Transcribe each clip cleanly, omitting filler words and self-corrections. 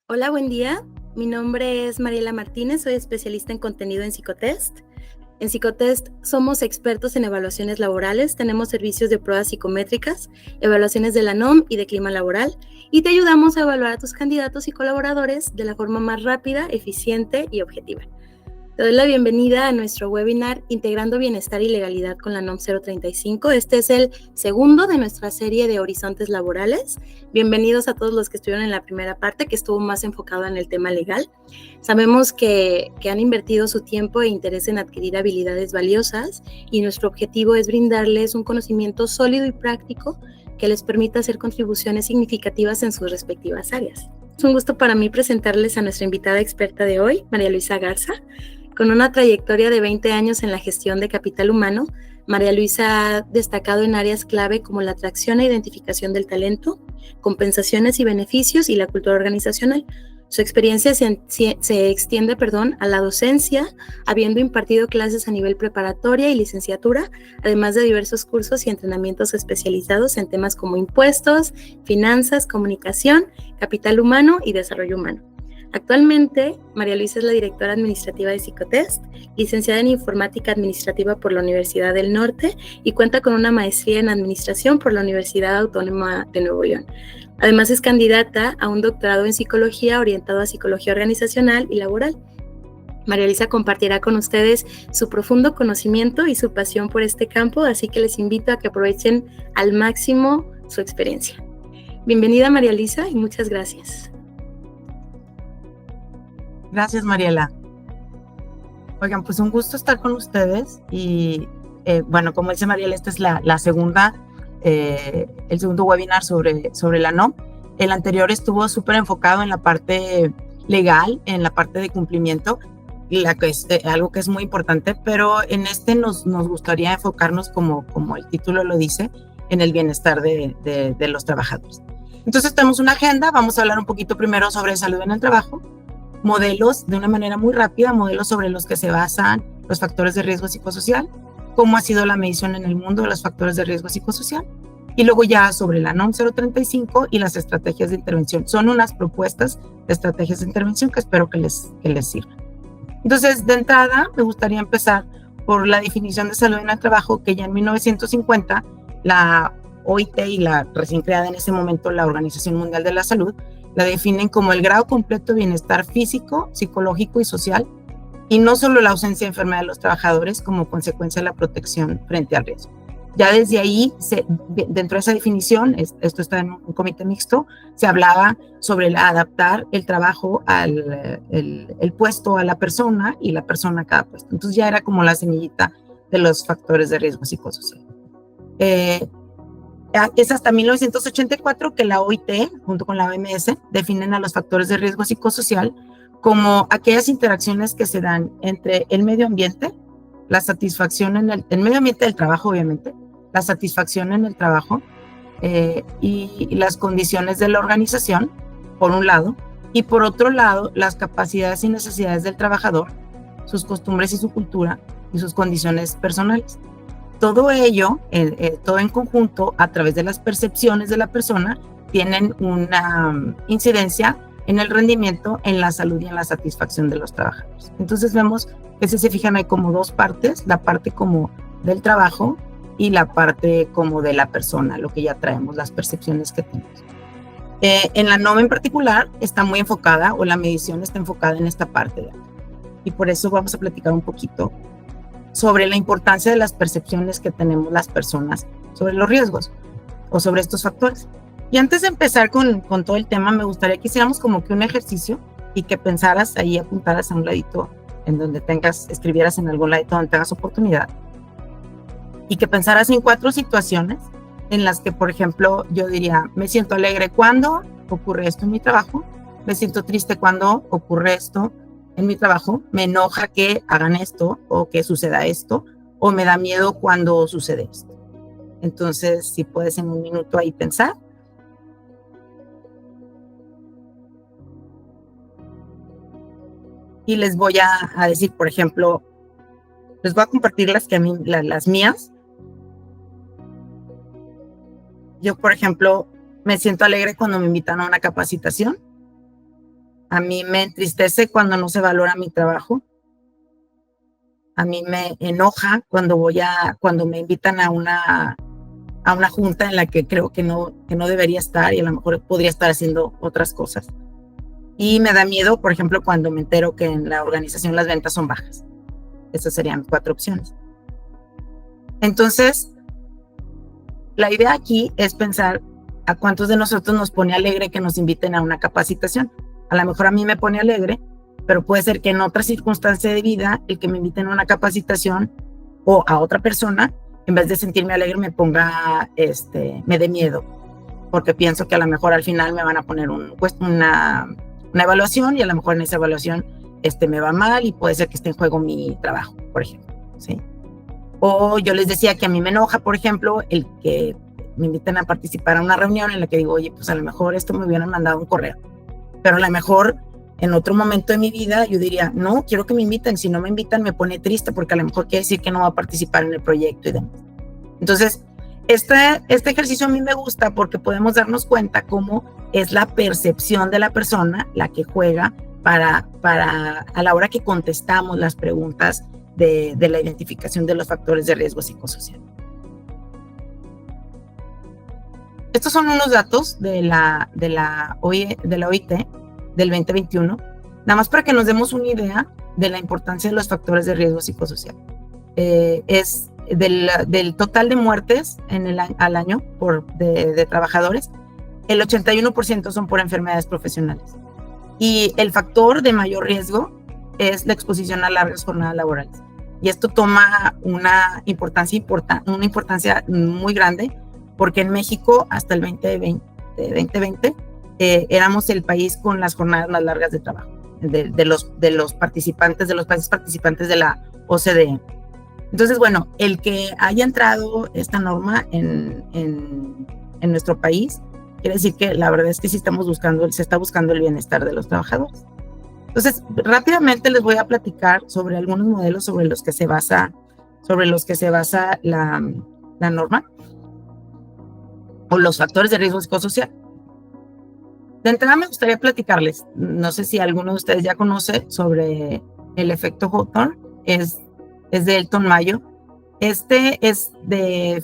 Hola, buen día. Mi nombre es Mariela Martínez, soy especialista en contenido en Psicotest. En Psicotest somos expertos en evaluaciones laborales, tenemos servicios de pruebas psicométricas, evaluaciones de la NOM y de clima laboral, y te ayudamos a evaluar a tus candidatos y colaboradores de la forma más rápida, eficiente y objetiva. Te doy la bienvenida a nuestro webinar Integrando Bienestar y Legalidad con la NOM 035. Este es el segundo de nuestra serie de Horizontes Laborales. Bienvenidos a todos los que estuvieron en la primera parte, que estuvo más enfocado en el tema legal. Sabemos que han invertido su tiempo e interés en adquirir habilidades valiosas y nuestro objetivo es brindarles un conocimiento sólido y práctico que les permita hacer contribuciones significativas en sus respectivas áreas. Es un gusto para mí presentarles a nuestra invitada experta de hoy, María Luisa Garza. Con una trayectoria de 20 años en la gestión de capital humano, María Luisa ha destacado en áreas clave como la atracción e identificación del talento, compensaciones y beneficios y la cultura organizacional. Su experiencia se extiende a la docencia, habiendo impartido clases a nivel preparatoria y licenciatura, además de diversos cursos y entrenamientos especializados en temas como impuestos, finanzas, comunicación, capital humano y desarrollo humano. Actualmente, María Luisa es la directora administrativa de Psicotest, licenciada en Informática Administrativa por la Universidad del Norte y cuenta con una maestría en Administración por la Universidad Autónoma de Nuevo León. Además, es candidata a un doctorado en Psicología orientado a Psicología Organizacional y Laboral. María Luisa compartirá con ustedes su profundo conocimiento y su pasión por este campo, así que les invito a que aprovechen al máximo su experiencia. Bienvenida, María Luisa, y muchas gracias. Gracias, Mariela. Oigan, pues un gusto estar con ustedes y bueno, como dice Mariela, esta es la segunda, el segundo webinar sobre la NOM. El anterior estuvo súper enfocado en la parte legal, en la parte de cumplimiento, y algo que es muy importante, pero en este nos gustaría enfocarnos, como el título lo dice, en el bienestar de los trabajadores. Entonces tenemos una agenda, vamos a hablar un poquito primero sobre salud en el trabajo, modelos de una manera muy rápida, modelos sobre los que se basan los factores de riesgo psicosocial, cómo ha sido la medición en el mundo de los factores de riesgo psicosocial, y luego ya sobre la NOM 035 y las estrategias de intervención. Son unas propuestas de estrategias de intervención que espero que les sirvan. Entonces, de entrada, me gustaría empezar por la definición de salud en el trabajo, que ya en 1950 la OIT y la recién creada en ese momento la Organización Mundial de la Salud la definen como el grado completo de bienestar físico, psicológico y social, y no solo la ausencia de enfermedad de los trabajadores como consecuencia de la protección frente al riesgo. Ya desde ahí, dentro de esa definición, esto está en un comité mixto, se hablaba sobre adaptar el trabajo el puesto a la persona y la persona a cada puesto. Entonces ya era como la semillita de los factores de riesgo psicosocial. Es hasta 1984 que la OIT, junto con la OMS, definen a los factores de riesgo psicosocial como aquellas interacciones que se dan entre el medio ambiente, la satisfacción en el medio ambiente del trabajo, obviamente, la satisfacción en el trabajo y las condiciones de la organización, por un lado, y por otro lado, las capacidades y necesidades del trabajador, sus costumbres y su cultura y sus condiciones personales. Todo ello, todo en conjunto, a través de las percepciones de la persona, tienen una incidencia en el rendimiento, en la salud y en la satisfacción de los trabajadores. Entonces vemos que si se fijan hay como dos partes, la parte como del trabajo y la parte como de la persona, lo que ya traemos, las percepciones que tenemos. En la NOM en particular está muy enfocada, o la medición está enfocada en esta parte. Y por eso vamos a platicar un poquito sobre la importancia de las percepciones que tenemos las personas sobre los riesgos o sobre estos factores. Y antes de empezar con todo el tema, me gustaría que hiciéramos como que un ejercicio y que pensaras ahí, apuntaras a un ladito en donde escribieras en algún ladito donde tengas oportunidad, y que pensaras en 4 situaciones en las que, por ejemplo, yo diría, me siento alegre cuando ocurre esto en mi trabajo, me siento triste cuando ocurre esto en mi trabajo, me enoja que hagan esto o que suceda esto, o me da miedo cuando sucede esto. Entonces, si puedes en un minuto ahí pensar. Y les voy a decir, por ejemplo, les voy a compartir las mías. Yo, por ejemplo, me siento alegre cuando me invitan a una capacitación. A mí me entristece cuando no se valora mi trabajo. A mí me enoja cuando me invitan a una junta en la que creo que no debería estar y a lo mejor podría estar haciendo otras cosas. Y me da miedo, por ejemplo, cuando me entero que en la organización las ventas son bajas. Esas serían 4 opciones. Entonces, la idea aquí es pensar a cuántos de nosotros nos pone alegre que nos inviten a una capacitación. A lo mejor a mí me pone alegre, pero puede ser que en otra circunstancia de vida, el que me inviten a una capacitación o a otra persona, en vez de sentirme alegre, me dé miedo, porque pienso que a lo mejor al final me van a poner una evaluación y a lo mejor en esa evaluación me va mal y puede ser que esté en juego mi trabajo, por ejemplo, ¿sí? O yo les decía que a mí me enoja, por ejemplo, el que me inviten a participar a una reunión en la que digo, oye, pues a lo mejor esto me hubieran mandado un correo, pero a lo mejor en otro momento de mi vida yo diría, no, quiero que me inviten, si no me invitan me pone triste porque a lo mejor quiere decir que no va a participar en el proyecto y demás. Entonces, este ejercicio a mí me gusta porque podemos darnos cuenta cómo es la percepción de la persona la que juega para a la hora que contestamos las preguntas de la identificación de los factores de riesgo psicosocial. Estos son unos datos de la OIT del 2021, nada más para que nos demos una idea de la importancia de los factores de riesgo psicosocial. Es del total de muertes al año de trabajadores, el 81% son por enfermedades profesionales. Y el factor de mayor riesgo es la exposición a largas jornadas laborales. Y esto toma una importancia muy grande, porque en México hasta el 2020 éramos el país con las jornadas más largas de trabajo de los países participantes de la OCDE. Entonces, bueno, el que haya entrado esta norma en nuestro país quiere decir que la verdad es que sí se está buscando el bienestar de los trabajadores. Entonces, rápidamente les voy a platicar sobre algunos modelos sobre los que se basa la norma o los factores de riesgo psicosocial. De entrada me gustaría platicarles, no sé si alguno de ustedes ya conoce sobre el efecto Hawthorne, es de Elton Mayo. Este es de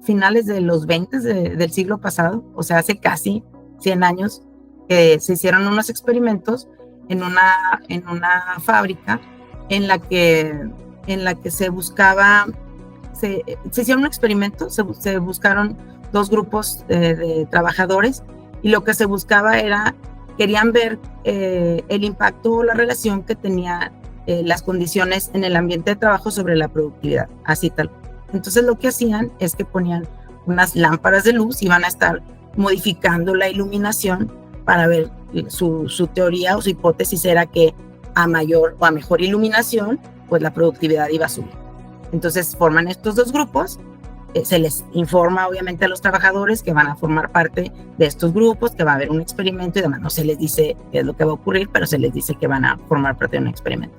finales de los 20 del siglo pasado, o sea, hace casi 100 años que se hicieron unos experimentos en una fábrica en la que se buscaba, se hicieron un experimento, se buscaron 2 grupos de trabajadores y lo que se buscaba querían ver el impacto o la relación que tenía las condiciones en el ambiente de trabajo sobre la productividad, así tal. Entonces lo que hacían es que ponían unas lámparas de luz y iban a estar modificando la iluminación para ver su teoría o su hipótesis era que a mayor o a mejor iluminación, pues la productividad iba a subir. Entonces forman estos 2 grupos, se les informa obviamente a los trabajadores que van a formar parte de estos grupos, que va a haber un experimento y demás. No se les dice qué es lo que va a ocurrir, pero se les dice que van a formar parte de un experimento.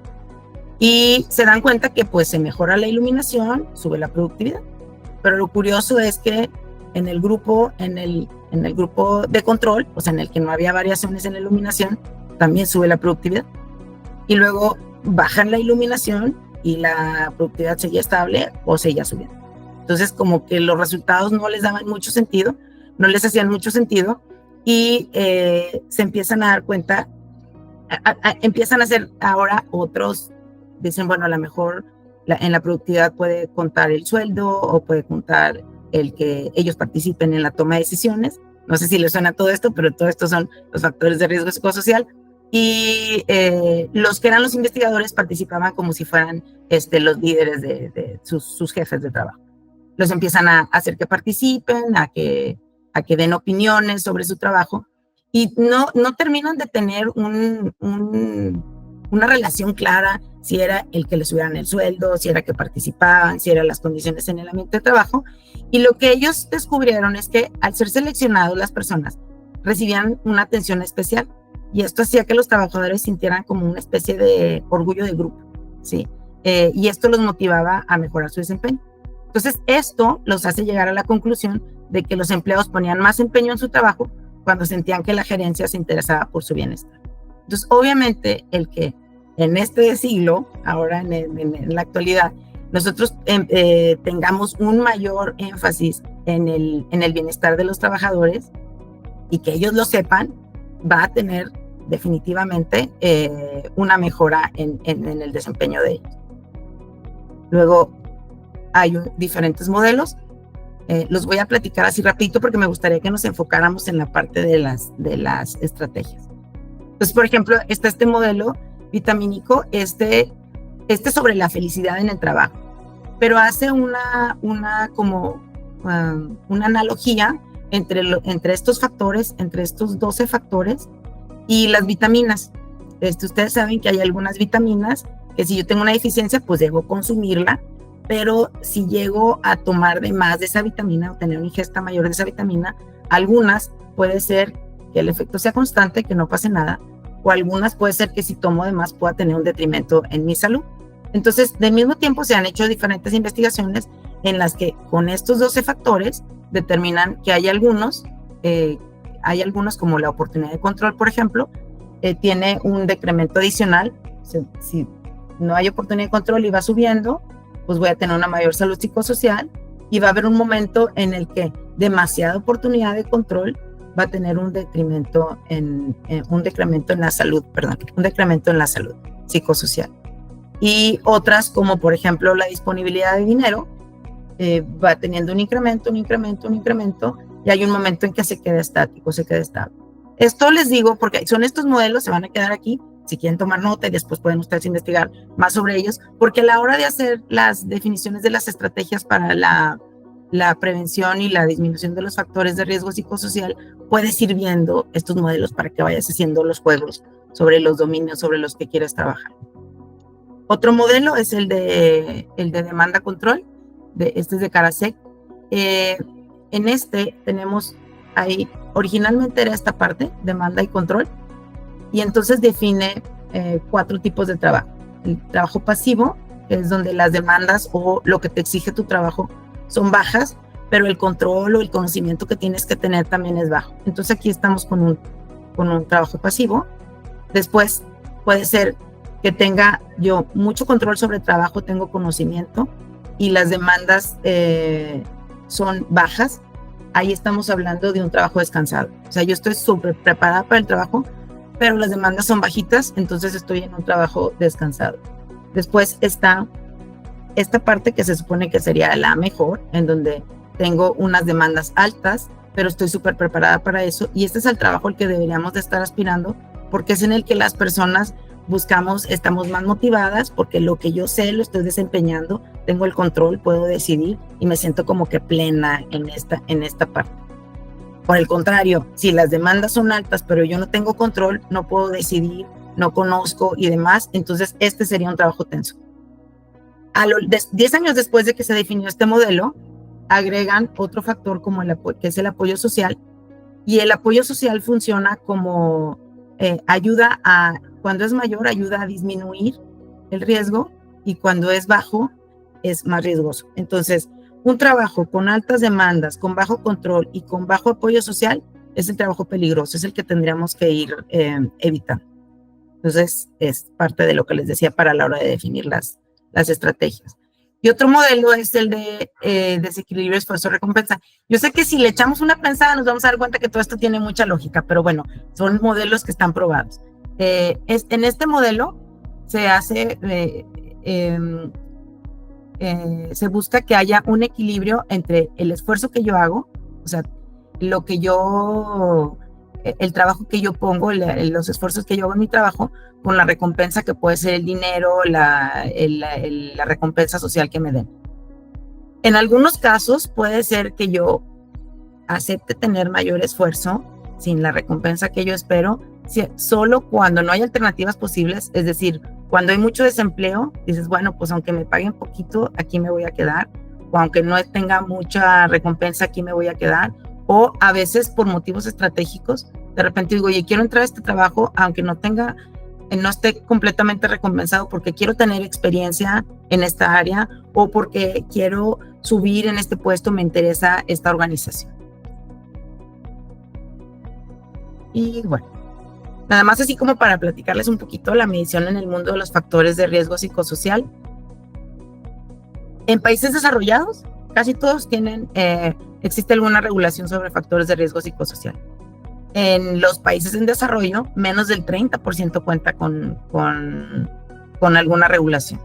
Y se dan cuenta que pues se mejora la iluminación, sube la productividad. Pero lo curioso es que en el grupo de control, o sea, en el que no había variaciones en la iluminación, también sube la productividad. Y luego bajan la iluminación y la productividad seguía estable o seguía subiendo. Entonces, como que los resultados no les daban mucho sentido, no les hacían mucho sentido y se empiezan a dar cuenta, empiezan a hacer ahora otros, dicen, bueno, a lo mejor en la productividad puede contar el sueldo o puede contar el que ellos participen en la toma de decisiones. No sé si les suena todo esto, pero todo esto son los factores de riesgo psicosocial. Y los que eran los investigadores participaban como si fueran los líderes de sus jefes de trabajo. Los empiezan a hacer que participen, a que den opiniones sobre su trabajo y no terminan de tener una relación clara si era el que les subieran el sueldo, si era que participaban, si eran las condiciones en el ambiente de trabajo. Y lo que ellos descubrieron es que al ser seleccionados las personas recibían una atención especial y esto hacía que los trabajadores sintieran como una especie de orgullo de grupo, ¿sí? Y esto los motivaba a mejorar su desempeño. Entonces, esto los hace llegar a la conclusión de que los empleados ponían más empeño en su trabajo cuando sentían que la gerencia se interesaba por su bienestar. Entonces, obviamente, el que en este siglo, ahora en la actualidad, nosotros tengamos un mayor énfasis en el bienestar de los trabajadores y que ellos lo sepan, va a tener definitivamente una mejora en el desempeño de ellos. Luego, hay diferentes modelos. Los voy a platicar así rapidito porque me gustaría que nos enfocáramos en la parte de las estrategias. Entonces, por ejemplo, está este modelo vitamínico, este sobre la felicidad en el trabajo, pero hace una analogía entre estos factores, entre estos 12 factores y las vitaminas. Ustedes saben que hay algunas vitaminas que si yo tengo una deficiencia, pues debo consumirla, pero si llego a tomar de más de esa vitamina o tener una ingesta mayor de esa vitamina, algunas puede ser que el efecto sea constante, que no pase nada, o algunas puede ser que si tomo de más pueda tener un detrimento en mi salud. Entonces, del mismo tiempo se han hecho diferentes investigaciones en las que con estos 12 factores determinan que hay algunos como la oportunidad de control, por ejemplo, tiene un decremento adicional. Si no hay oportunidad de control y va subiendo, pues voy a tener una mayor salud psicosocial y va a haber un momento en el que demasiada oportunidad de control va a tener un decremento en la salud psicosocial. Y otras, como por ejemplo la disponibilidad de dinero, va teniendo un incremento, y hay un momento en que se queda estático, se queda estable. Esto les digo porque son estos modelos, se van a quedar aquí, si quieren tomar nota y después pueden ustedes investigar más sobre ellos, porque a la hora de hacer las definiciones de las estrategias para la prevención y la disminución de los factores de riesgo psicosocial, puedes ir viendo estos modelos para que vayas haciendo los juegos sobre los dominios sobre los que quieres trabajar. Otro modelo es el de demanda control, este es de Karasek. En este tenemos ahí, originalmente era esta parte, demanda y control, y entonces define 4 tipos de trabajo. El trabajo pasivo, que es donde las demandas o lo que te exige tu trabajo son bajas, pero el control o el conocimiento que tienes que tener también es bajo. Entonces aquí estamos con un trabajo pasivo. Después puede ser que tenga yo mucho control sobre el trabajo, tengo conocimiento y las demandas son bajas. Ahí estamos hablando de un trabajo descansado. O sea, yo estoy súper preparada para el trabajo, pero las demandas son bajitas, entonces estoy en un trabajo descansado. Después está esta parte que se supone que sería la mejor, en donde tengo unas demandas altas, pero estoy súper preparada para eso. Y este es el trabajo al que deberíamos de estar aspirando, porque es en el que las personas estamos más motivadas, porque lo que yo sé lo estoy desempeñando, tengo el control, puedo decidir y me siento como que plena en esta parte. Por el contrario, si las demandas son altas, pero yo no tengo control, no puedo decidir, no conozco y demás, entonces este sería un trabajo tenso. 10 años después de que se definió este modelo, agregan otro factor como que es el apoyo social, y el apoyo social funciona como cuando es mayor, ayuda a disminuir el riesgo, y cuando es bajo, es más riesgoso. Entonces, un trabajo con altas demandas, con bajo control y con bajo apoyo social es el trabajo peligroso, es el que tendríamos que ir evitando. Entonces, es parte de lo que les decía para la hora de definir las estrategias. Y otro modelo es el de desequilibrio esfuerzo-recompensa. Yo sé que si le echamos una pensada nos vamos a dar cuenta que todo esto tiene mucha lógica, pero bueno, son modelos que están probados. En este modelo se hace, se busca que haya un equilibrio entre el esfuerzo que yo hago, o sea, el trabajo que yo pongo, los esfuerzos que yo hago en mi trabajo, con la recompensa que puede ser el dinero, la recompensa social que me den. En algunos casos puede ser que yo acepte tener mayor esfuerzo sin la recompensa que yo espero, solo cuando no hay alternativas posibles, es decir, cuando hay mucho desempleo, dices, bueno, pues aunque me paguen poquito, aquí me voy a quedar, o aunque no tenga mucha recompensa, aquí me voy a quedar, o a veces por motivos estratégicos, de repente digo, oye, quiero entrar a este trabajo, aunque no esté completamente recompensado, porque quiero tener experiencia en esta área, o porque quiero subir en este puesto, me interesa esta organización. Y bueno, Nada más así como para platicarles un poquito la medición en el mundo de los factores de riesgo psicosocial. En países desarrollados, casi todos existe alguna regulación sobre factores de riesgo psicosocial. En los países en desarrollo, menos del 30% cuenta con alguna regulación.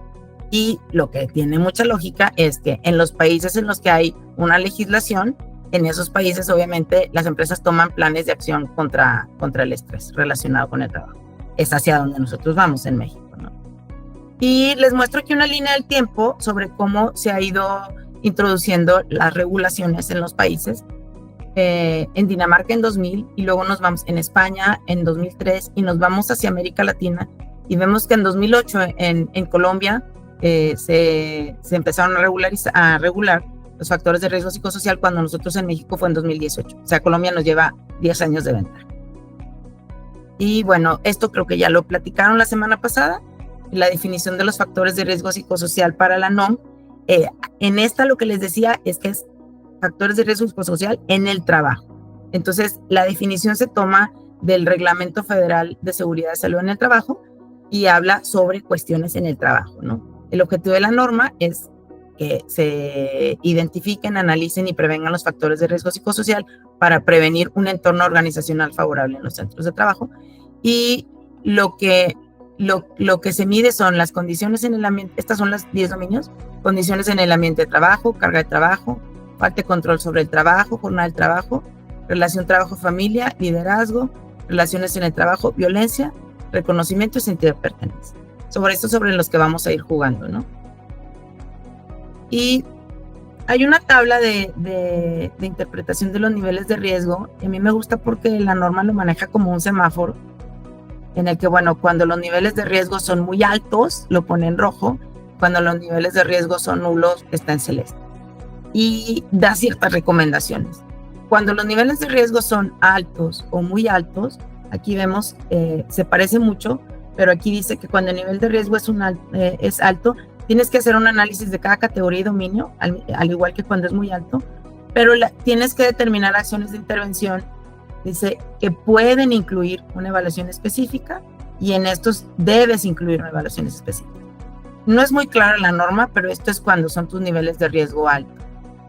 Y lo que tiene mucha lógica es que en los países en los que hay una legislación, en esos países obviamente las empresas toman planes de acción contra el estrés relacionado con el trabajo. Es hacia donde nosotros vamos en México, ¿no? Y les muestro aquí una línea del tiempo sobre cómo se ha ido introduciendo las regulaciones en los países. En Dinamarca en 2000, y luego nos vamos en España en 2003, y nos vamos hacia América Latina, y vemos que en 2008 en Colombia se empezaron a regular los factores de riesgo psicosocial, cuando nosotros en México fue en 2018. O sea, Colombia nos lleva 10 años de ventaja. Y bueno, esto creo que ya lo platicaron la semana pasada, la definición de los factores de riesgo psicosocial para la NOM. En esta lo que les decía es que es factores de riesgo psicosocial en el trabajo. Entonces, la definición se toma del Reglamento Federal de Seguridad y Salud en el Trabajo y habla sobre cuestiones en el trabajo, ¿no? El objetivo de la norma es que se identifiquen, analicen y prevengan los factores de riesgo psicosocial para prevenir un entorno organizacional favorable en los centros de trabajo. Y lo que se mide son las condiciones en el ambiente. Estas son las 10 dominios: condiciones en el ambiente de trabajo, carga de trabajo, falta de control sobre el trabajo, jornada del trabajo, relación trabajo-familia, liderazgo, relaciones en el trabajo, violencia, reconocimiento y sentido de pertenencia. Sobre los que vamos a ir jugando, ¿no? Y hay una tabla de interpretación de los niveles de riesgo, y a mí me gusta porque la norma lo maneja como un semáforo, en el que, bueno, cuando los niveles de riesgo son muy altos, lo pone en rojo; cuando los niveles de riesgo son nulos, está en celeste. Y da ciertas recomendaciones. Cuando los niveles de riesgo son altos o muy altos, aquí vemos, se parece mucho, pero aquí dice que cuando el nivel de riesgo es alto, tienes que hacer un análisis de cada categoría y dominio, al igual que cuando es muy alto, pero tienes que determinar acciones de intervención, dice, que pueden incluir una evaluación específica, y en estos debes incluir una evaluación específica. No es muy clara la norma, pero esto es cuando son tus niveles de riesgo altos.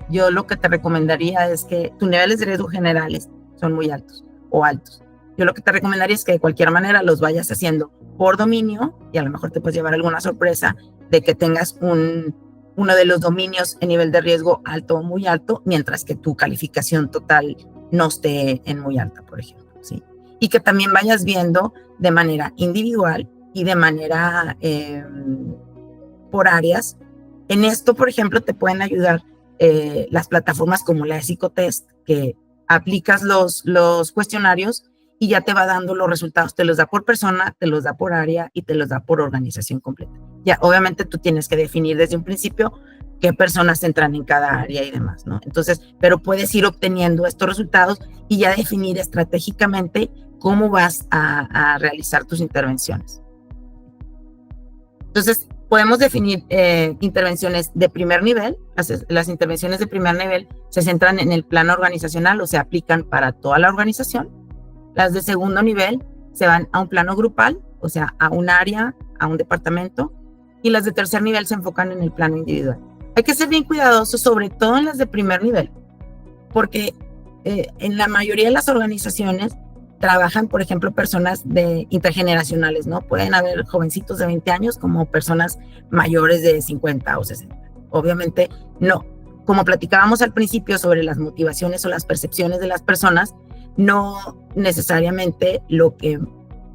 Yo lo que te recomendaría es que tus niveles de riesgo generales son muy altos o altos. Yo lo que te recomendaría es que de cualquier manera los vayas haciendo por dominio, y a lo mejor te puedes llevar alguna sorpresa de que tengas uno de los dominios en nivel de riesgo alto o muy alto, mientras que tu calificación total no esté en muy alta, por ejemplo, ¿sí? Y que también vayas viendo de manera individual y de manera por áreas. En esto, por ejemplo, te pueden ayudar las plataformas como la de Psicotest, que aplicas los cuestionarios y ya te va dando los resultados. Te los da por persona, te los da por área y te los da por organización completa. Ya, obviamente tú tienes que definir desde un principio qué personas entran en cada área y demás, ¿no? Entonces, pero puedes ir obteniendo estos resultados y ya definir estratégicamente cómo vas a realizar tus intervenciones. Entonces, podemos definir intervenciones de primer nivel. Las intervenciones de primer nivel se centran en el plano organizacional o se aplican para toda la organización. Las de segundo nivel se van a un plano grupal, o sea, a un área, a un departamento, y las de tercer nivel se enfocan en el plano individual. Hay que ser bien cuidadosos, sobre todo en las de primer nivel, porque en la mayoría de las organizaciones trabajan, por ejemplo, personas intergeneracionales, ¿no? Pueden haber jovencitos de 20 años como personas mayores de 50 o 60. Obviamente, no. Como platicábamos al principio sobre las motivaciones o las percepciones de las personas, no necesariamente lo que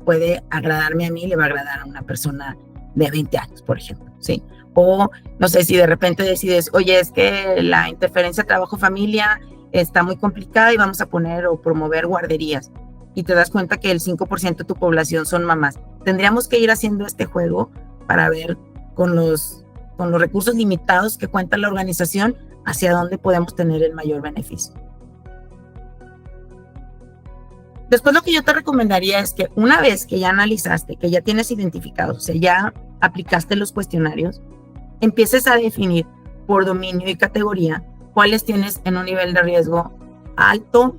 puede agradarme a mí le va a agradar a una persona de 20 años, por ejemplo, ¿sí? O no sé, si de repente decides, oye, es que la interferencia trabajo-familia está muy complicada y vamos a poner o promover guarderías, y te das cuenta que el 5% de tu población son mamás. Tendríamos que ir haciendo este juego para ver con los recursos limitados que cuenta la organización hacia dónde podemos tener el mayor beneficio. Después, lo que yo te recomendaría es que una vez que ya analizaste, que ya tienes identificados, o sea, ya aplicaste los cuestionarios, empieces a definir por dominio y categoría cuáles tienes en un nivel de riesgo alto,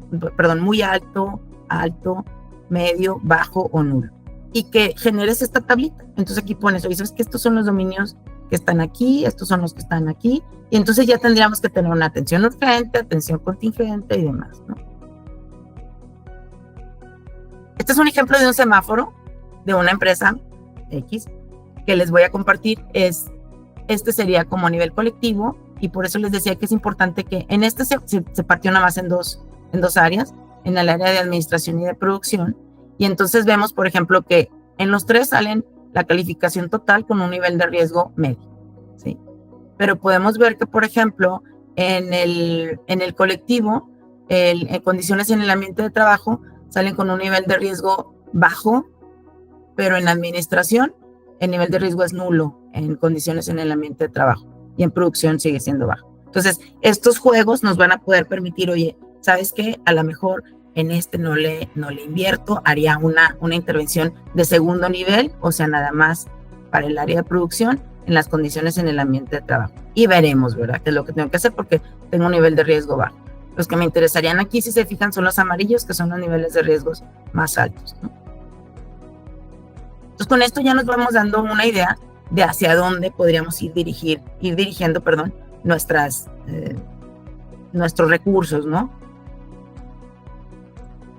muy alto, alto, medio, bajo o nulo. Y que generes esta tablita. Entonces aquí pones, oye, ¿sabes que estos son los dominios que están aquí? Estos son los que están aquí. Y entonces ya tendríamos que tener una atención urgente, atención contingente y demás, ¿no? Este es un ejemplo de un semáforo de una empresa X que les voy a compartir. Este sería como a nivel colectivo, y por eso les decía que es importante que en este se partió nada más en dos áreas, en el área de administración y de producción. Y entonces vemos, por ejemplo, que en los tres salen la calificación total con un nivel de riesgo medio, ¿sí? Pero podemos ver que, por ejemplo, en el colectivo, en condiciones en el ambiente de trabajo, salen con un nivel de riesgo bajo, pero en administración el nivel de riesgo es nulo en condiciones en el ambiente de trabajo, y en producción sigue siendo bajo. Entonces, estos juegos nos van a poder permitir, oye, ¿sabes qué? A lo mejor en este no le invierto, haría una intervención de segundo nivel, o sea, nada más para el área de producción, en las condiciones en el ambiente de trabajo. Y veremos, ¿verdad?, qué es lo que tengo que hacer porque tengo un nivel de riesgo bajo. Los que me interesarían aquí, si se fijan, son los amarillos, que son los niveles de riesgos más altos, ¿no? Entonces, con esto ya nos vamos dando una idea de hacia dónde podríamos ir dirigiendo nuestros recursos, ¿no?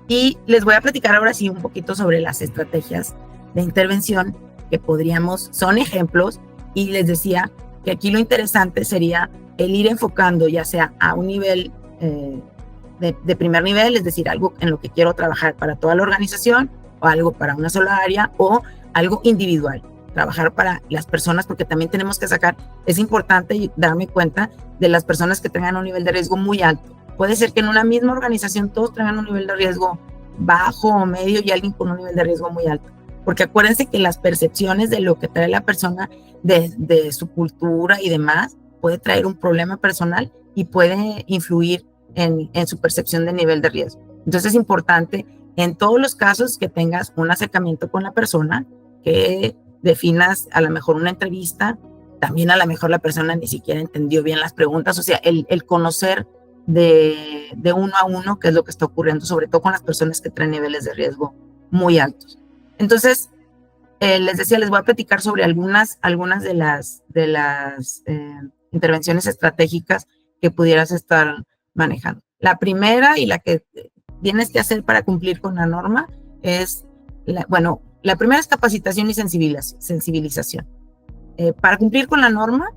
Y les voy a platicar ahora sí un poquito sobre las estrategias de intervención que son ejemplos, y les decía que aquí lo interesante sería el ir enfocando ya sea a un nivel de primer nivel, es decir, algo en lo que quiero trabajar para toda la organización, o algo para una sola área, o algo individual, trabajar para las personas, porque también tenemos que es importante darme cuenta de las personas que tengan un nivel de riesgo muy alto. Puede ser que en una misma organización todos tengan un nivel de riesgo bajo o medio y alguien con un nivel de riesgo muy alto, porque acuérdense que las percepciones de lo que trae la persona, de su cultura y demás, puede traer un problema personal y puede influir en su percepción de nivel de riesgo. Entonces es importante en todos los casos que tengas un acercamiento con la persona, que definas a lo mejor una entrevista, también a lo mejor la persona ni siquiera entendió bien las preguntas, o sea, el conocer de uno a uno qué es lo que está ocurriendo, sobre todo con las personas que traen niveles de riesgo muy altos. Entonces, les decía, les voy a platicar sobre algunas de las intervenciones estratégicas que pudieras estar manejando. La primera, y la que tienes que hacer para cumplir con la norma, la primera es capacitación y sensibilización. Para cumplir con la norma,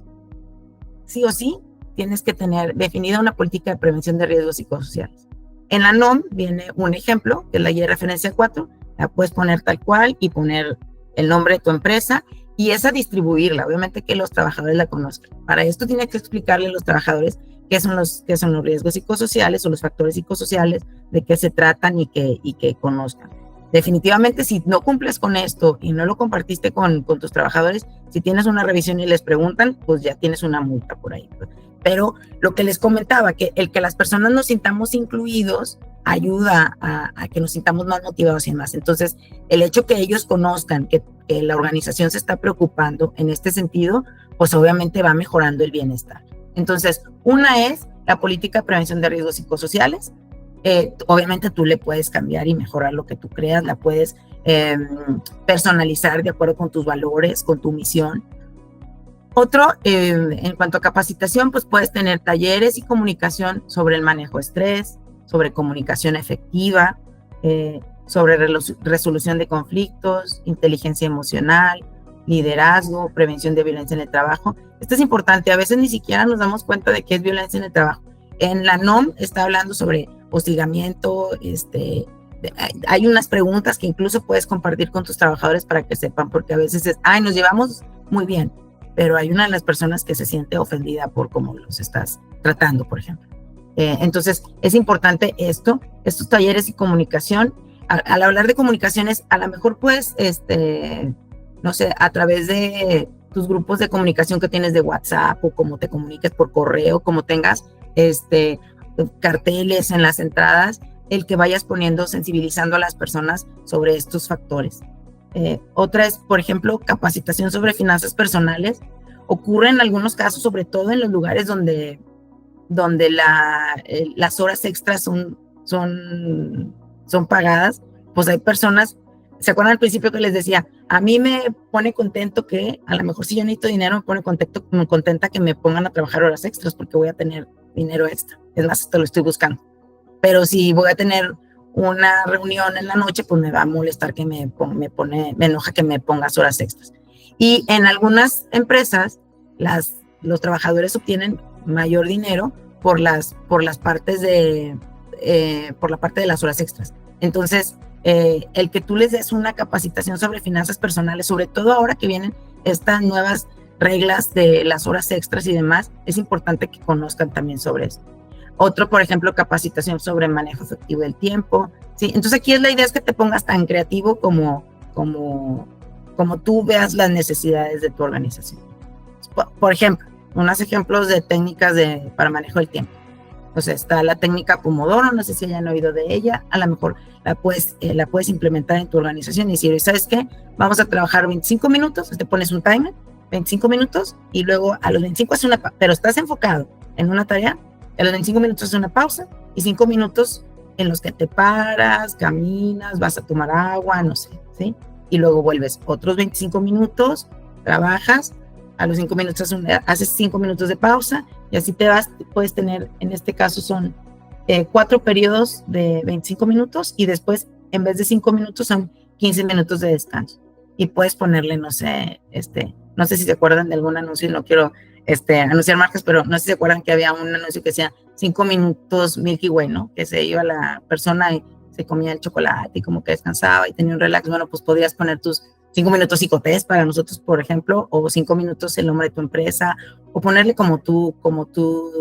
sí o sí, tienes que tener definida una política de prevención de riesgos psicosociales. En la NOM viene un ejemplo, que es la guía de referencia 4, la puedes poner tal cual y poner el nombre de tu empresa, y esa distribuirla, obviamente que los trabajadores la conozcan. Para esto tienes que explicarle a los trabajadores qué son los riesgos psicosociales o los factores psicosociales, de qué se tratan y que conozcan. Definitivamente, si no cumples con esto y no lo compartiste con tus trabajadores, si tienes una revisión y les preguntan, pues ya tienes una multa por ahí. Pero lo que les comentaba, que el que las personas nos sintamos incluidos ayuda a que nos sintamos más motivados y más. Entonces, el hecho que ellos conozcan que la organización se está preocupando en este sentido, pues obviamente va mejorando el bienestar. Entonces, una es la política de prevención de riesgos psicosociales. Obviamente tú le puedes cambiar y mejorar lo que tú creas, la puedes personalizar de acuerdo con tus valores, con tu misión. Otro, en cuanto a capacitación, pues puedes tener talleres y comunicación sobre el manejo de estrés, sobre comunicación efectiva, sobre resolución de conflictos, inteligencia emocional, liderazgo, prevención de violencia en el trabajo. Esto es importante, a veces ni siquiera nos damos cuenta de qué es violencia en el trabajo. En la NOM está hablando sobre hostigamiento, hay unas preguntas que incluso puedes compartir con tus trabajadores para que sepan, porque a veces nos llevamos muy bien, pero hay una de las personas que se siente ofendida por cómo los estás tratando, por ejemplo. Entonces, es importante estos talleres y comunicación. Al hablar de comunicaciones, a lo mejor pues, no sé, a través de tus grupos de comunicación que tienes de WhatsApp, o cómo te comuniques por correo, como tengas carteles en las entradas, el que vayas poniendo, sensibilizando a las personas sobre estos factores. Otra es, por ejemplo, capacitación sobre finanzas personales. Ocurre en algunos casos, sobre todo en los lugares donde las horas extras son pagadas, pues hay personas, ¿se acuerdan al principio que les decía? A mí me pone contento que, a lo mejor si yo necesito dinero, me pone contenta que me pongan a trabajar horas extras porque voy a tener dinero extra. Es más, esto lo estoy buscando. Pero si voy a tener una reunión en la noche, pues me va a molestar que me enoja que me pongas horas extras. Y en algunas empresas, los trabajadores obtienen mayor dinero por la parte de las horas extras. Entonces, el que tú les des una capacitación sobre finanzas personales, sobre todo ahora que vienen estas nuevas reglas de las horas extras y demás, es importante que conozcan también sobre eso. Otro, por ejemplo, capacitación sobre manejo efectivo del tiempo, ¿sí? Entonces aquí la idea es que te pongas tan creativo como tú veas las necesidades de tu organización. Por ejemplo, unos ejemplos de técnicas para manejo del tiempo. O sea, está la técnica Pomodoro, no sé si hayan oído de ella, a lo mejor la puedes implementar en tu organización y decir, ¿sabes qué? Vamos a trabajar 25 minutos, te pones un timer, 25 minutos, y luego a los 25 haces pero estás enfocado en una tarea, a los 25 minutos haces una pausa y 5 minutos en los que te paras, caminas, vas a tomar agua, no sé, ¿sí? Y luego vuelves otros 25 minutos, trabajas, a los 5 minutos haces 5 minutos de pausa y así te vas, puedes tener, en este caso son 4 periodos de 25 minutos y después en vez de 5 minutos son 15 minutos de descanso. Y puedes ponerle, no sé si se acuerdan de algún anuncio, y no quiero anunciar marcas, pero no sé si se acuerdan que había un anuncio que decía 5 minutos Milky Way, ¿no? Que se iba la persona y se comía el chocolate y como que descansaba y tenía un relax. Bueno, pues podrías poner tus 5 minutos psicotest para nosotros, por ejemplo, o 5 minutos el nombre de tu empresa, o ponerle como tú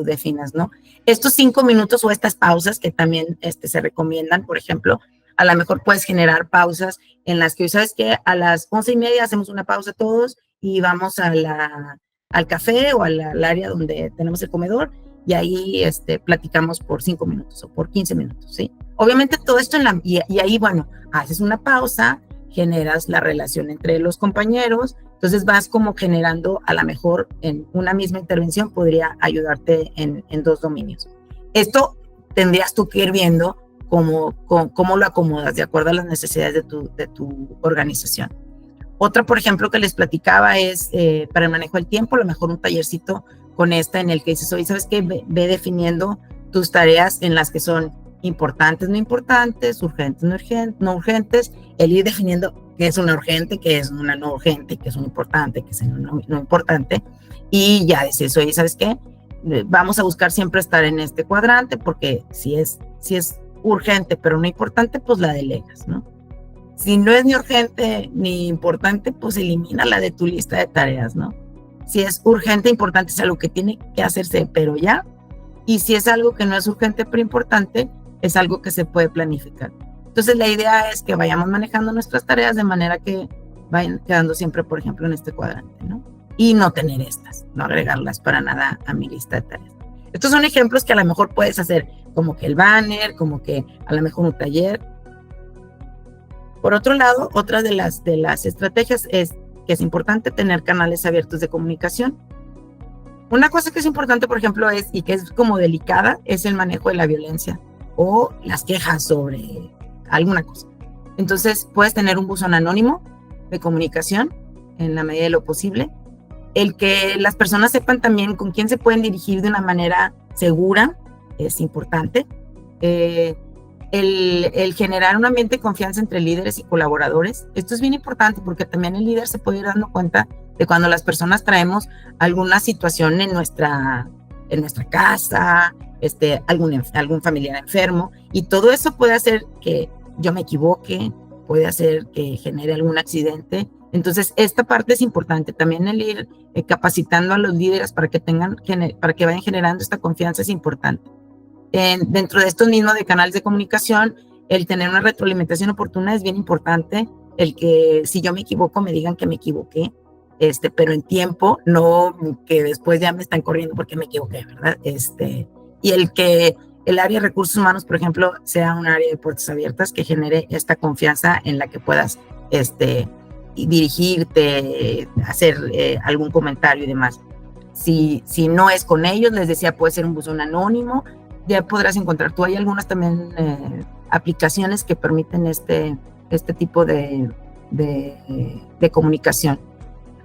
definas, ¿no? Estos 5 minutos o estas pausas que también se recomiendan, por ejemplo, a lo mejor puedes generar pausas en las que, ¿sabes qué? A las 11:30 hacemos una pausa todos y vamos al café o al área donde tenemos el comedor y ahí platicamos por 5 minutos o por 15 minutos, ¿sí? Obviamente todo esto y ahí, bueno, haces una pausa, generas la relación entre los compañeros, entonces vas como generando, a lo mejor en una misma intervención podría ayudarte en 2 dominios. Esto tendrías tú que ir viendo cómo lo acomodas de acuerdo a las necesidades de tu organización. Otra, por ejemplo, que les platicaba es para el manejo del tiempo, a lo mejor un tallercito con en el que dices, oye, ¿sabes qué? Ve definiendo tus tareas en las que son importantes, no importantes, urgentes, no urgentes, el ir definiendo qué es una urgente, qué es una no urgente, qué es un importante, qué es un no importante, y ya dices, oye, ¿sabes qué? Vamos a buscar siempre estar en este cuadrante, porque si es urgente pero no importante, pues la delegas, ¿no? Si no es ni urgente ni importante, pues elimínala de tu lista de tareas, ¿no? Si es urgente, importante, es algo que tiene que hacerse, pero ya. Y si es algo que no es urgente pero importante, es algo que se puede planificar. Entonces, la idea es que vayamos manejando nuestras tareas de manera que vayan quedando siempre, por ejemplo, en este cuadrante, ¿no? Y no tener no agregarlas para nada a mi lista de tareas. Estos son ejemplos que a lo mejor puedes hacer, como que el banner, como que a lo mejor un taller. Por otro lado, otra de las estrategias es que es importante tener canales abiertos de comunicación. Una cosa que es importante, por ejemplo, y que es como delicada, es el manejo de la violencia o las quejas sobre alguna cosa. Entonces, puedes tener un buzón anónimo de comunicación en la medida de lo posible. El que las personas sepan también con quién se pueden dirigir de una manera segura es importante. El generar un ambiente de confianza entre líderes y colaboradores. Esto es bien importante porque también el líder se puede ir dando cuenta de cuando las personas traemos alguna situación en nuestra casa, algún familiar enfermo, y todo eso puede hacer que yo me equivoque, puede hacer que genere algún accidente. Entonces, esta parte es importante. También el ir capacitando a los líderes para que vayan generando esta confianza es importante. Dentro de estos mismos de canales de comunicación, el tener una retroalimentación oportuna es bien importante. El que si yo me equivoco, me digan que me equivoqué, pero en tiempo, no que después ya me están corriendo porque me equivoqué, ¿verdad? Y el que el área de recursos humanos, por ejemplo, sea un área de puertas abiertas que genere esta confianza en la que puedas dirigirte, hacer algún comentario y demás. Si no es con ellos, les decía, puede ser un buzón anónimo, ya podrás encontrar. Tú hay algunas también aplicaciones que permiten este tipo de comunicación.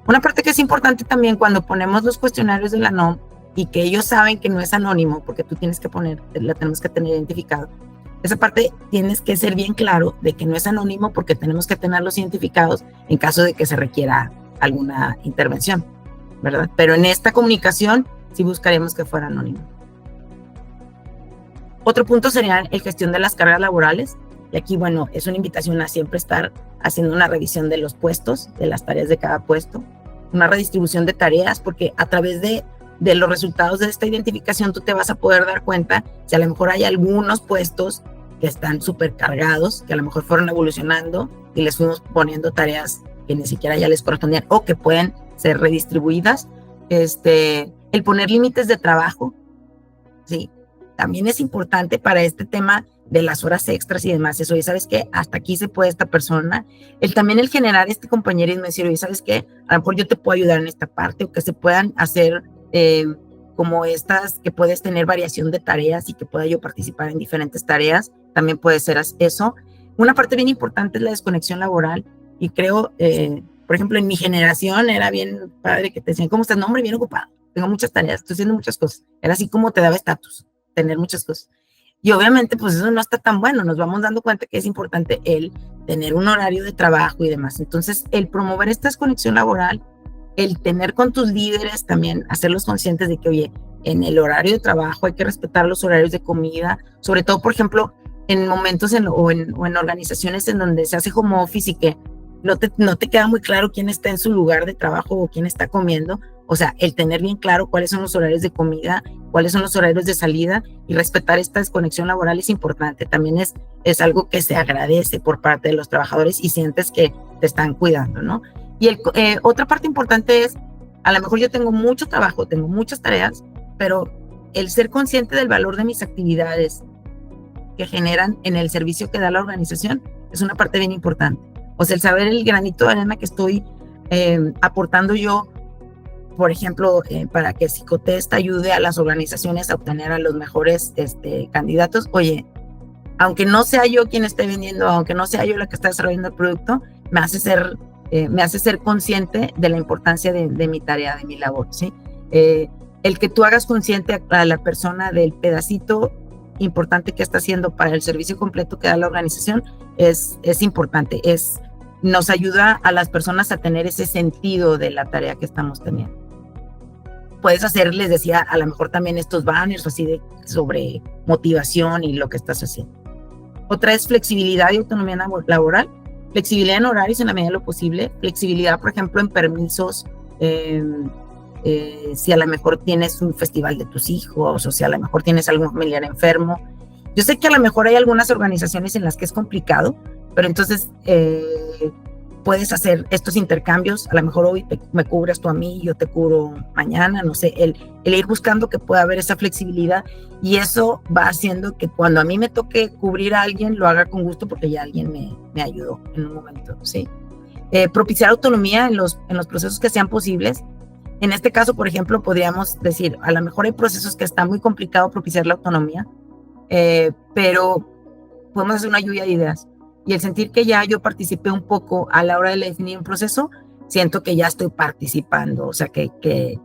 Una parte que es importante también cuando ponemos los cuestionarios de la NOM y que ellos saben que no es anónimo, porque tú tienes que la tenemos que tener identificado. Esa parte tienes que ser bien claro de que no es anónimo porque tenemos que tenerlos identificados en caso de que se requiera alguna intervención, ¿verdad? Pero en esta comunicación sí buscaremos que fuera anónimo. Otro punto sería el gestión de las cargas laborales. Y aquí, bueno, es una invitación a siempre estar haciendo una revisión de los puestos, de las tareas de cada puesto, una redistribución de tareas, porque a través de los resultados de esta identificación tú te vas a poder dar cuenta si a lo mejor hay algunos puestos que están súper cargados, que a lo mejor fueron evolucionando y les fuimos poniendo tareas que ni siquiera ya les correspondían o que pueden ser redistribuidas. El poner límites de trabajo, ¿sí? También es importante para este tema de las horas extras y demás. Eso, oye, ¿sabes qué? Hasta aquí se puede esta persona. También el generar este compañerismo, decir, oye, ¿sabes qué? A lo mejor yo te puedo ayudar en esta parte, o que se puedan hacer como estas, que puedes tener variación de tareas y que pueda yo participar en diferentes tareas. También puede ser eso. Una parte bien importante es la desconexión laboral, y creo, por ejemplo, en mi generación era bien padre que te decían, ¿cómo estás? No, hombre, bien ocupado, tengo muchas tareas, estoy haciendo muchas cosas. Era así como te daba estatus, tener muchas cosas. Y obviamente, pues eso no está tan bueno. Nos vamos dando cuenta que es importante el tener un horario de trabajo y demás. Entonces, el promover esta desconexión laboral, el tener con tus líderes también, hacerlos conscientes de que, oye, en el horario de trabajo hay que respetar los horarios de comida, sobre todo, por ejemplo, en momentos o en organizaciones en donde se hace home office y que no te queda muy claro quién está en su lugar de trabajo o quién está comiendo. O sea, el tener bien claro cuáles son los horarios de comida, cuáles son los horarios de salida, y respetar esta desconexión laboral es importante. También es algo que se agradece por parte de los trabajadores y sientes que te están cuidando, ¿no? Y otra parte importante es, a lo mejor yo tengo mucho trabajo, tengo muchas tareas, pero el ser consciente del valor de mis actividades que generan en el servicio que da la organización es una parte bien importante. O sea, el saber el granito de arena que estoy aportando yo, por ejemplo, para que Psicotest ayude a las organizaciones a obtener a los mejores candidatos. Oye, aunque no sea yo quien esté vendiendo, aunque no sea yo la que está desarrollando el producto, me hace ser consciente de la importancia de mi tarea, de mi labor, ¿sí? El que tú hagas consciente a la persona del pedacito importante que está haciendo para el servicio completo que da la organización es importante. Nos ayuda a las personas a tener ese sentido de la tarea que estamos teniendo. Puedes hacer, les decía, a lo mejor también estos banners así sobre motivación y lo que estás haciendo. Otra es flexibilidad y autonomía laboral. Flexibilidad en horarios en la medida de lo posible. Flexibilidad, por ejemplo, en permisos. Si a lo mejor tienes un festival de tus hijos, o si a lo mejor tienes algún familiar enfermo. Yo sé que a lo mejor hay algunas organizaciones en las que es complicado, pero entonces puedes hacer estos intercambios. A lo mejor hoy me cubres tú a mí, yo te cubro mañana, no sé, el ir buscando que pueda haber esa flexibilidad, y eso va haciendo que cuando a mí me toque cubrir a alguien, lo haga con gusto porque ya alguien me ayudó en un momento, ¿sí? Propiciar autonomía en los procesos que sean posibles. En este caso, por ejemplo, podríamos decir, a lo mejor hay procesos que está muy complicado propiciar la autonomía, pero podemos hacer una lluvia de ideas. Y el sentir que ya yo participé un poco a la hora de definir un proceso, siento que ya estoy participando, o sea, que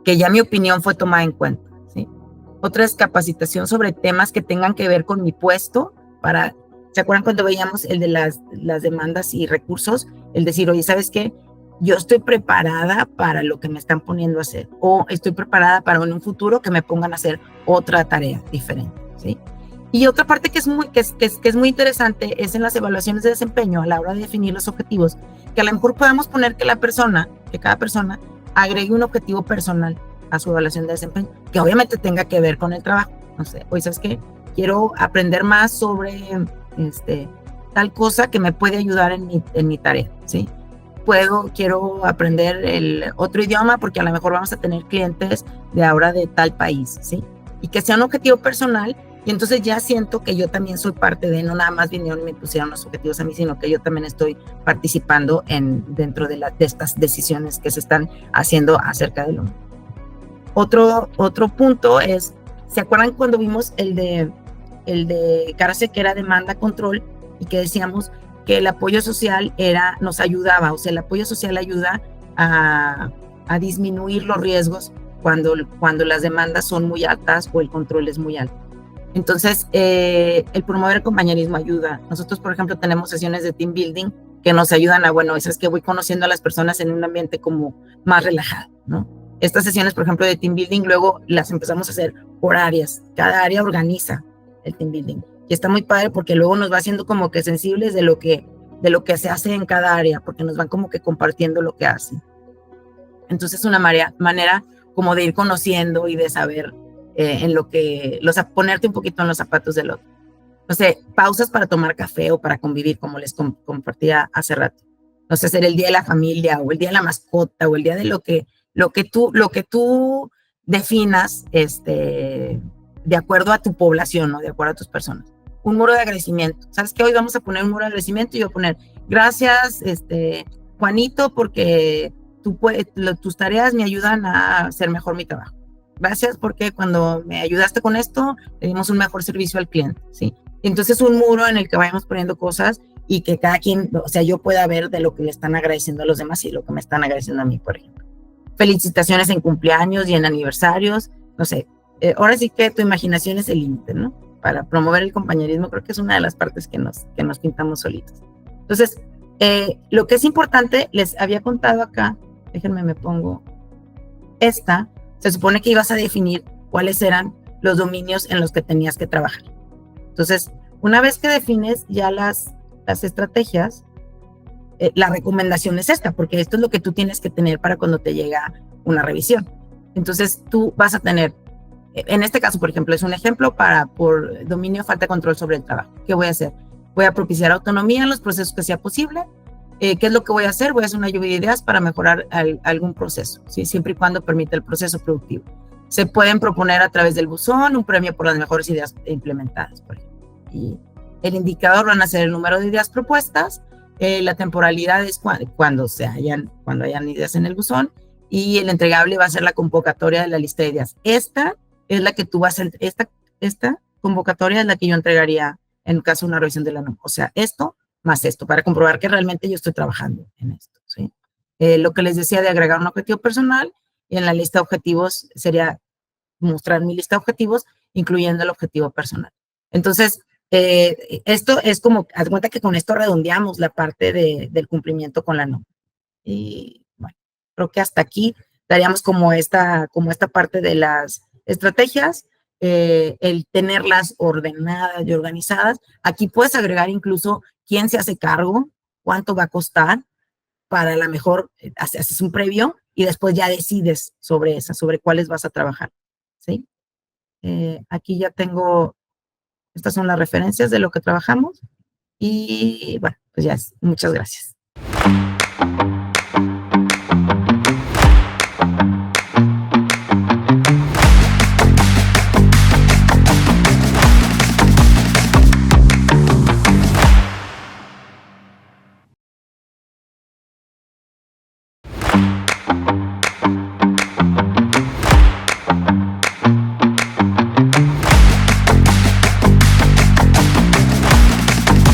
ya mi opinión fue tomada en cuenta, ¿sí? Otra es capacitación sobre temas que tengan que ver con mi puesto. ¿Se acuerdan cuando veíamos el de las demandas y recursos? El decir, oye, ¿sabes qué? Yo estoy preparada para lo que me están poniendo a hacer, o estoy preparada para en un futuro que me pongan a hacer otra tarea diferente, ¿sí? Y otra parte que es muy interesante es en las evaluaciones de desempeño a la hora de definir los objetivos, que a lo mejor podamos poner que cada persona agregue un objetivo personal a su evaluación de desempeño, que obviamente tenga que ver con el trabajo. No sé, oye, ¿sabes qué? Quiero aprender más sobre tal cosa que me puede ayudar en mi tarea, ¿sí? Quiero aprender el otro idioma porque a lo mejor vamos a tener clientes de ahora de tal país, ¿sí? Y que sea un objetivo personal. Y entonces ya siento que yo también soy parte de, no nada más vinieron y me pusieron los objetivos a mí, sino que yo también estoy participando dentro de estas decisiones que se están haciendo acerca de lo mismo. Otro punto es, ¿se acuerdan cuando vimos el de el de Cárcel, que era demanda control, y que decíamos que el apoyo social nos ayudaba, o sea, el apoyo social ayuda a disminuir los riesgos cuando las demandas son muy altas o el control es muy alto. Entonces, el promover el compañerismo ayuda. Nosotros, por ejemplo, tenemos sesiones de team building que nos ayudan bueno, es que voy conociendo a las personas en un ambiente como más relajado, ¿no? Estas sesiones, por ejemplo, de team building, luego las empezamos a hacer por áreas. Cada área organiza el team building. Y está muy padre porque luego nos va haciendo como que sensibles de lo que se hace en cada área, porque nos van como que compartiendo lo que hacen. Entonces, una manera como de ir conociendo y de saber ponerte un poquito en los zapatos del otro. No sé, pausas para tomar café o para convivir, como les compartía hace rato. No sé, hacer el día de la familia o el día de la mascota o el día de lo que tú definas de acuerdo a tu población, ¿no? De acuerdo a tus personas. Un muro de agradecimiento. ¿Sabes qué? Hoy vamos a poner un muro de agradecimiento y yo voy a poner gracias, Juanito, porque tus tareas me ayudan a hacer mejor mi trabajo. Gracias porque cuando me ayudaste con esto, le dimos un mejor servicio al cliente, ¿sí? Entonces, un muro en el que vayamos poniendo cosas y que cada quien, o sea, yo pueda ver de lo que le están agradeciendo a los demás y lo que me están agradeciendo a mí, por ejemplo. Felicitaciones en cumpleaños y en aniversarios, no sé. Ahora sí que tu imaginación es el límite, ¿no? Para promover el compañerismo, creo que es una de las partes que nos pintamos solitos. Entonces, lo que es importante, les había contado acá, déjenme me pongo esta, se supone que ibas a definir cuáles eran los dominios en los que tenías que trabajar. Entonces, una vez que defines ya las estrategias, la recomendación es esta, porque esto es lo que tú tienes que tener para cuando te llega una revisión. Entonces, tú vas a tener, en este caso, por ejemplo, es un ejemplo por dominio, falta de control sobre el trabajo. ¿Qué voy a hacer? Voy a propiciar autonomía en los procesos que sea posible. ¿Qué es lo que voy a hacer? Voy a hacer una lluvia de ideas para mejorar algún proceso, ¿sí? Siempre y cuando permita el proceso productivo. Se pueden proponer a través del buzón un premio por las mejores ideas implementadas, por ejemplo. Y el indicador van a ser el número de ideas propuestas, la temporalidad es cuando hayan ideas en el buzón, y el entregable va a ser la convocatoria de la lista de ideas. Esta es la que tú vas a, esta convocatoria es la que yo entregaría en caso de una revisión de la NOM. O sea, esto más esto, para comprobar que realmente yo estoy trabajando en esto, ¿sí? Lo que les decía de agregar un objetivo personal, y en la lista de objetivos sería mostrar mi lista de objetivos, incluyendo el objetivo personal. Entonces, esto es como, haz cuenta que con esto redondeamos la parte del cumplimiento con la NOM. Y bueno, creo que hasta aquí daríamos como esta parte de las estrategias, el tenerlas ordenadas y organizadas. Aquí puedes agregar incluso quién se hace cargo, cuánto va a costar, para la mejor haces un previo y después ya decides sobre cuáles vas a trabajar, ¿sí? Aquí ya tengo, estas son las referencias de lo que trabajamos y bueno, pues ya es. Muchas gracias.